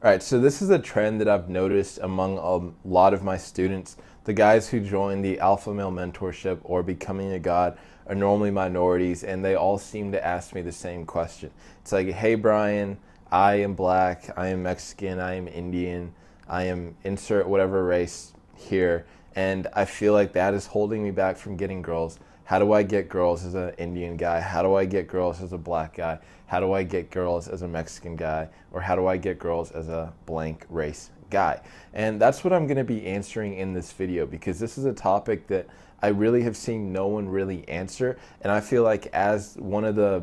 All right, so this is a trend that I've noticed among a lot of my students. The guys who join the Alpha Male Mentorship or Becoming a God are normally minorities, and they all seem to ask me the same question. It's like, hey, Brian, I am black, I am Mexican, I am Indian, I am insert whatever race here, and I feel like that is holding me back from getting girls. How do I get girls as an Indian guy? How do I get girls as a black guy? How do I get girls as a Mexican guy? Or how do I get girls as a blank race guy? And that's what I'm going to be answering in this video, because this is a topic that I really have seen no one really answer. And I feel like as one of the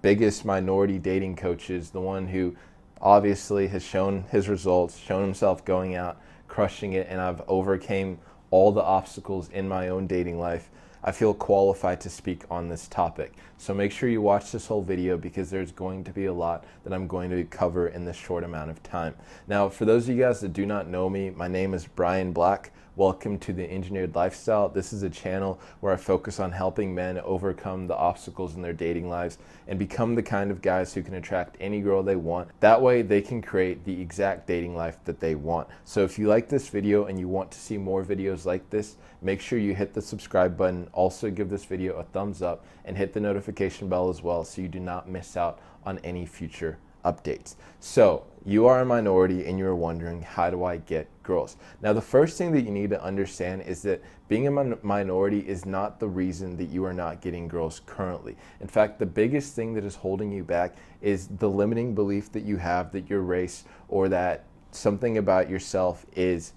biggest minority dating coaches, the one who obviously has shown his results, shown himself going out, crushing it, and I've overcame all the obstacles in my own dating life, I feel qualified to speak on this topic. So make sure you watch this whole video, because there's going to be a lot that I'm going to cover in this short amount of time. Now, for those of you guys that do not know me, my name is Brian Black. Welcome to the Engineered Lifestyle. This is a channel where I focus on helping men overcome the obstacles in their dating lives and become the kind of guys who can attract any girl they want. That way they can create the exact dating life that they want. So if you like this video and you want to see more videos like this, make sure you hit the subscribe button. Also give this video a thumbs up and hit the notification bell as well, so you do not miss out on any future updates. So you are a minority and you're wondering, how do I get girls? Now, the first thing that you need to understand is that being a minority is not the reason that you are not getting girls currently. In fact, the biggest thing that is holding you back is the limiting belief that you have that your race or that something about yourself is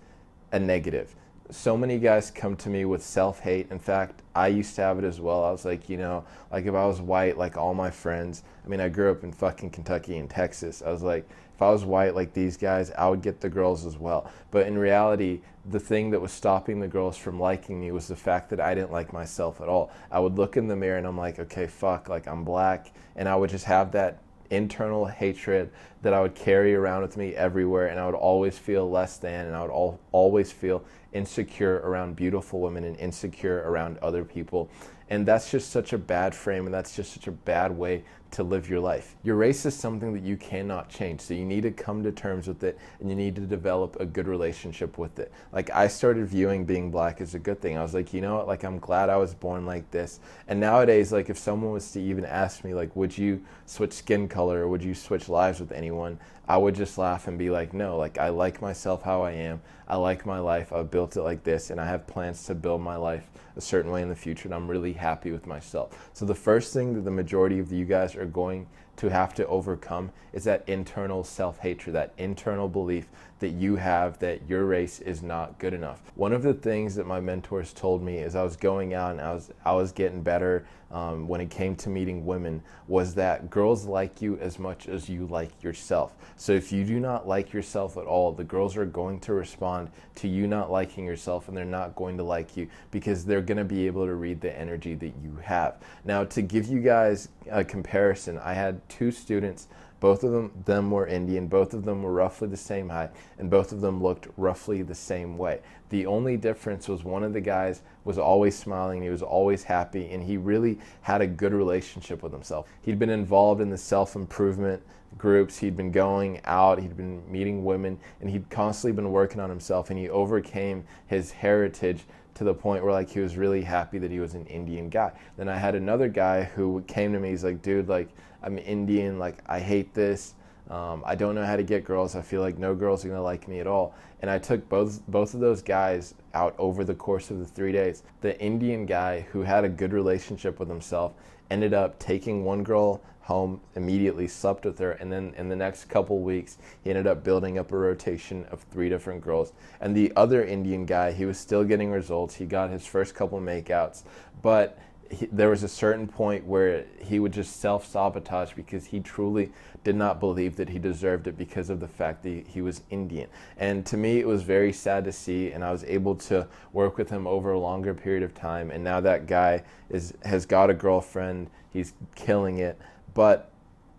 a negative. So many guys come to me with self-hate. In fact, I used to have it as well. I was like, like if I was white, like all my friends, I mean, I grew up in fucking Kentucky and Texas. I was like, if I was white like these guys, I would get the girls as well. But in reality, the thing that was stopping the girls from liking me was the fact that I didn't like myself at all. I would look in the mirror and I'm like, okay, fuck, like I'm black. And I would just have that internal hatred that I would carry around with me everywhere, and I would always feel less than, and I would always feel insecure around beautiful women and insecure around other people. And that's just such a bad frame, and that's just such a bad way to live your life. Your race is something that you cannot change, so you need to come to terms with it, and you need to develop a good relationship with it. Like, I started viewing being black as a good thing. I was like, you know what, like I'm glad I was born like this. And nowadays, like if someone was to even ask me, like, would you switch skin color or would you switch lives with anyone, I would just laugh and be like, no, like I like myself how I am. I like my life. I've built it like this, and I have plans to build my life a certain way in the future, and I'm really happy with myself. So the first thing that the majority of you guys are going to have to overcome is that internal self-hatred, that internal belief that you have that your race is not good enough. One of the things that my mentors told me as I was going out and I was getting better when it came to meeting women was that girls like you as much as you like yourself. So if you do not like yourself at all, the girls are going to respond to you not liking yourself, and they're not going to like you because they're going to be able to read the energy that you have. Now, to give you guys a comparison, I had two students. Both of them were Indian, both of them were roughly the same height, and both of them looked roughly the same way. The only difference was one of the guys was always smiling, he was always happy, and he really had a good relationship with himself. He'd been involved in the self-improvement groups, he'd been going out, he'd been meeting women, and he'd constantly been working on himself, and he overcame his heritage to the point where like he was really happy that he was an Indian guy. Then I had another guy who came to me, he's like, dude, like I'm Indian, like I hate this. I don't know how to get girls. I feel like no girls are gonna like me at all. And I took both of those guys out over the course of the 3 days. The Indian guy who had a good relationship with himself ended up taking one girl home, immediately slept with her, and then in the next couple weeks he ended up building up a rotation of 3 different girls. And the other Indian guy, he was still getting results. He got his first couple makeouts, but there was a certain point where he would just self-sabotage because he truly did not believe that he deserved it because of the fact that he was Indian. And to me, it was very sad to see, and I was able to work with him over a longer period of time, and now that guy has got a girlfriend, he's killing it, but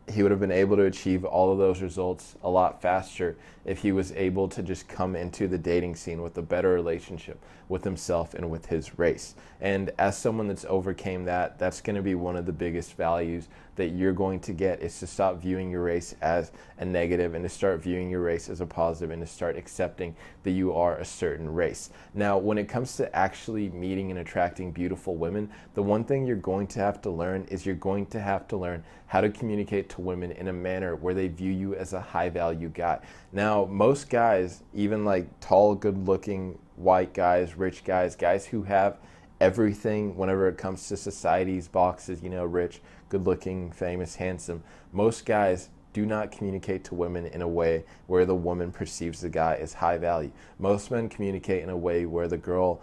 he would have been able to achieve all of those results a lot faster if he was able to just come into the dating scene with a better relationship with himself and with his race. And as someone that's overcame that, that's going to be one of the biggest values that you're going to get is to stop viewing your race as a negative and to start viewing your race as a positive and to start accepting that you are a certain race. Now, when it comes to actually meeting and attracting beautiful women, the one thing you're going to have to learn is you're going to have to learn how to communicate to women in a manner where they view you as a high value guy. Now, most guys, even like tall, good looking white guys, rich guys, guys who have everything whenever it comes to society's boxes, you know, rich, good looking, famous, handsome, most guys do not communicate to women in a way where the woman perceives the guy as high value. Most men communicate in a way where the girl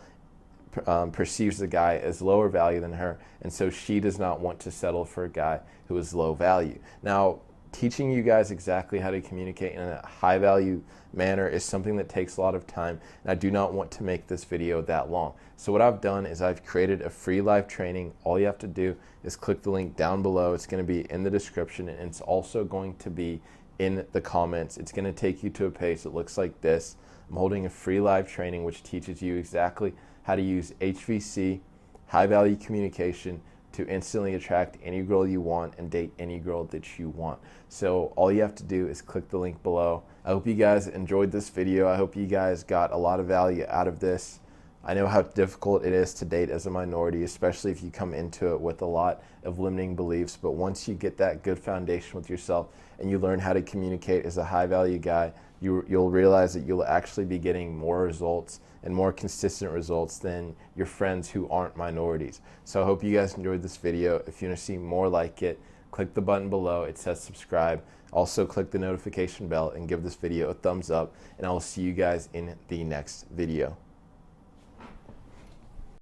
perceives the guy as lower value than her, and so she does not want to settle for a guy who is low value. Now, teaching you guys exactly how to communicate in a high value manner is something that takes a lot of time, and I do not want to make this video that long. So what I've done is I've created a free live training. All you have to do is click the link down below. It's going to be in the description, and it's also going to be in the comments. It's going to take you to a page that looks like this. I'm holding a free live training which teaches you exactly how to use HVC, high value communication, to instantly attract any girl you want and date any girl that you want. So all you have to do is click the link below. I hope you guys enjoyed this video. I hope you guys got a lot of value out of this. I know how difficult it is to date as a minority, especially if you come into it with a lot of limiting beliefs. But once you get that good foundation with yourself and you learn how to communicate as a high value guy, you'll realize that you'll actually be getting more results and more consistent results than your friends who aren't minorities. So I hope you guys enjoyed this video. If you want to see more like it, click the button below. It says subscribe. Also click the notification bell and give this video a thumbs up, and I will see you guys in the next video.